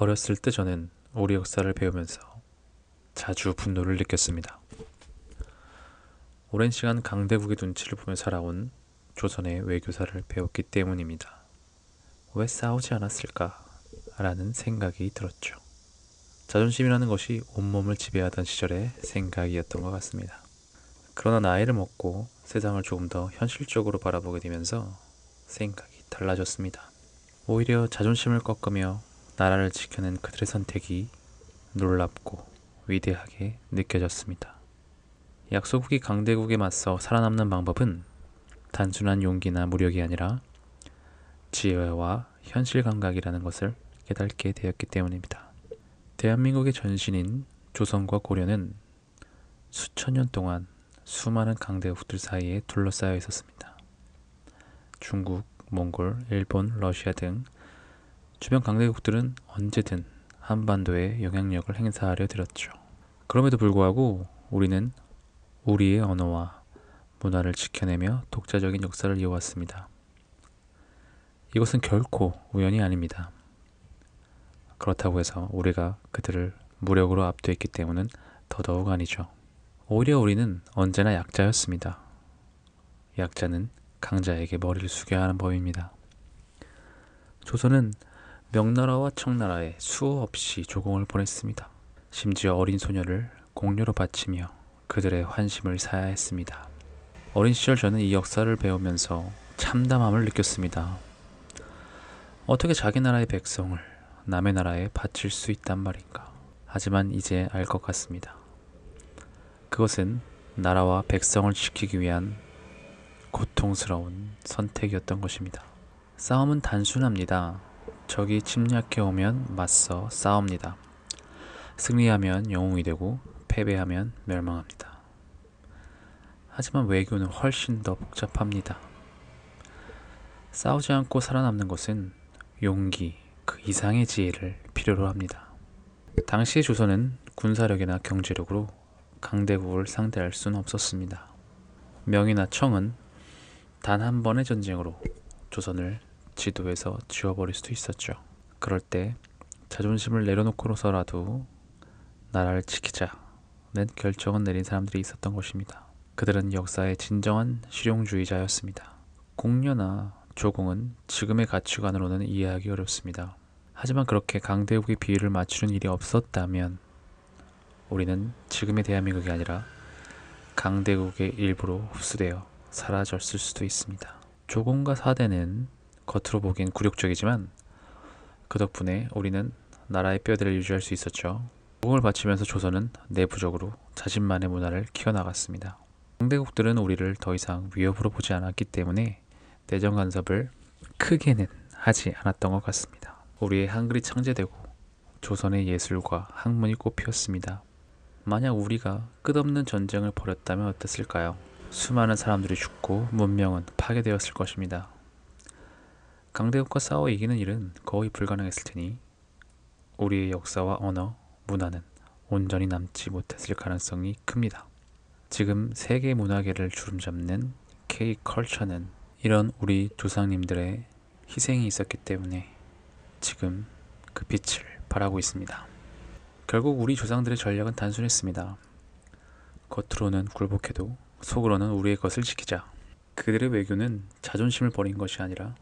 어렸을 때 저는 우리 역사를 배우면서 자주 분노를 느꼈습니다. 오랜 시간 강대국의 눈치를 보며 살아온 조선의 외교사를 배웠기 때문입니다. 왜 싸우지 않았을까? 라는 생각이 들었죠. 자존심이라는 것이 온몸을 지배하던 시절의 생각이었던 것 같습니다. 그러나 나이를 먹고 세상을 조금 더 현실적으로 바라보게 되면서 생각이 달라졌습니다. 오히려 자존심을 꺾으며 나라를 지켜낸 그들의 선택이 놀랍고 위대하게 느껴졌습니다. 약소국이 강대국에 맞서 살아남는 방법은 단순한 용기나 무력이 아니라 지혜와 현실 감각이라는 것을 깨닫게 되었기 때문입니다. 대한민국의 전신인 조선과 고려는 수천 년 동안 수많은 강대국들 사이에 둘러싸여 있었습니다. 중국, 몽골, 일본, 러시아 등 주변 강대국들은 언제든 한반도에 영향력을 행사하려 들었죠. 그럼에도 불구하고 우리는 우리의 언어와 문화를 지켜내며 독자적인 역사를 이어왔습니다. 이것은 결코 우연이 아닙니다. 그렇다고 해서 우리가 그들을 무력으로 압도했기 때문은 더더욱 아니죠. 오히려 우리는 언제나 약자였습니다. 약자는 강자에게 머리를 숙여야 하는 법입니다. 조선은 명나라와 청나라에 수호 없이 조공을 보냈습니다. 심지어 어린 소녀를 공료로 바치며 그들의 환심을 사야 했습니다. 어린 시절 저는 이 역사를 배우면서 참담함을 느꼈습니다. 어떻게 자기 나라의 백성을 남의 나라에 바칠 수 있단 말인가. 하지만 이제 알 것 같습니다. 그것은 나라와 백성을 지키기 위한 고통스러운 선택이었던 것입니다. 싸움은 단순합니다. 적이 침략해오면 맞서 싸웁니다. 승리하면 영웅이 되고 패배하면 멸망합니다. 하지만 외교는 훨씬 더 복잡합니다. 싸우지 않고 살아남는 것은 용기, 그 이상의 지혜를 필요로 합니다. 당시의 조선은 군사력이나 경제력으로 강대국을 상대할 수는 없었습니다. 명이나 청은 단 한 번의 전쟁으로 조선을 지도에서 지워버릴 수도 있었죠. 그럴 때 자존심을 내려놓고서라도 나라를 지키자는 결정을 내린 사람들이 있었던 것입니다. 그들은 역사의 진정한 실용주의자였습니다. 공려나 조공은 지금의 가치관으로는 이해하기 어렵습니다. 하지만 그렇게 강대국의 비위를 맞추는 일이 없었다면 우리는 지금의 대한민국이 아니라 강대국의 일부로 흡수되어 사라졌을 수도 있습니다. 조공과 사대는 겉으로 보기엔 굴욕적이지만 그 덕분에 우리는 나라의 뼈대를 유지할 수 있었죠. 조공을 바치면서 조선은 내부적으로 자신만의 문화를 키워나갔습니다. 강대국들은 우리를 더 이상 위협으로 보지 않았기 때문에 내정 간섭을 크게는 하지 않았던 것 같습니다. 우리의 한글이 창제되고 조선의 예술과 학문이 꽃피었습니다. 만약 우리가 끝없는 전쟁을 벌였다면 어땠을까요? 수많은 사람들이 죽고 문명은 파괴되었을 것입니다. 강대국과 싸워 이기는 일은 거의 불가능했을 테니 우리의 역사와 언어, 문화는 온전히 남지 못했을 가능성이 큽니다. 지금 세계 문화계를 주름잡는 K-컬처는 이런 우리 조상님들의 희생이 있었기 때문에 지금 그 빛을 발하고 있습니다. 결국 우리 조상들의 전략은 단순했습니다. 겉으로는 굴복해도 속으로는 우리의 것을 지키자. 그들의 외교는 자존심을 버린 것이 아니라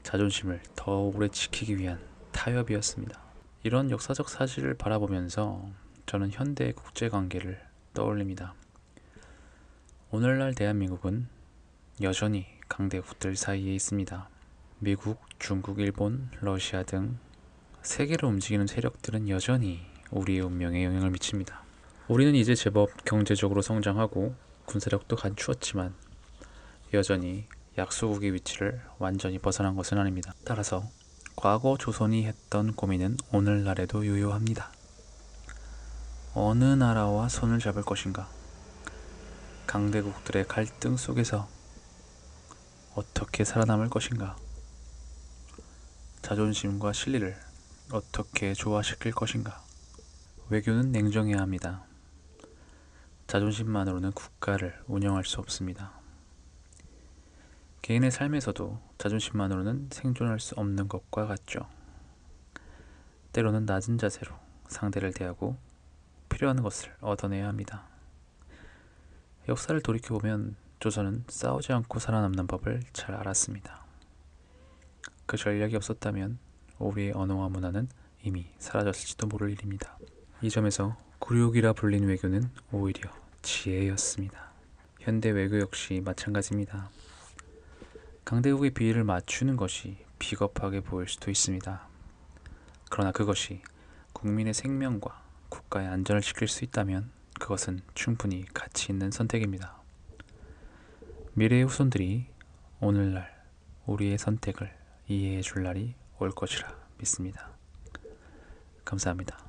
자존심을 더 오래 지키기 위한 타협이었습니다. 이런 역사적 사실을 바라보면서 저는 현대의 국제관계를 떠올립니다. 오늘날 대한민국은 여전히 강대국들 사이에 있습니다. 미국, 중국, 일본, 러시아 등 세계를 움직이는 세력들은 여전히 우리의 운명에 영향을 미칩니다. 우리는 이제 제법 경제적으로 성장하고 군사력도 갖추었지만 여전히 약소국의 위치를 완전히 벗어난 것은 아닙니다. 따라서 과거 조선이 했던 고민은 오늘날에도 유효합니다. 어느 나라와 손을 잡을 것인가? 강대국들의 갈등 속에서 어떻게 살아남을 것인가? 자존심과 실리를 어떻게 조화시킬 것인가? 외교는 냉정해야 합니다. 자존심만으로는 국가를 운영할 수 없습니다. 개인의 삶에서도 자존심만으로는 생존할 수 없는 것과 같죠. 때로는 낮은 자세로 상대를 대하고 필요한 것을 얻어내야 합니다. 역사를 돌이켜보면 조선은 싸우지 않고 살아남는 법을 잘 알았습니다. 그 전략이 없었다면 우리의 언어와 문화는 이미 사라졌을지도 모를 일입니다. 이 점에서 굴욕이라 불린 외교는 오히려 지혜였습니다. 현대 외교 역시 마찬가지입니다. 강대국의 비위를 맞추는 것이 비겁하게 보일 수도 있습니다. 그러나 그것이 국민의 생명과 국가의 안전을 지킬 수 있다면 그것은 충분히 가치 있는 선택입니다. 미래의 후손들이 오늘날 우리의 선택을 이해해 줄 날이 올 것이라 믿습니다. 감사합니다.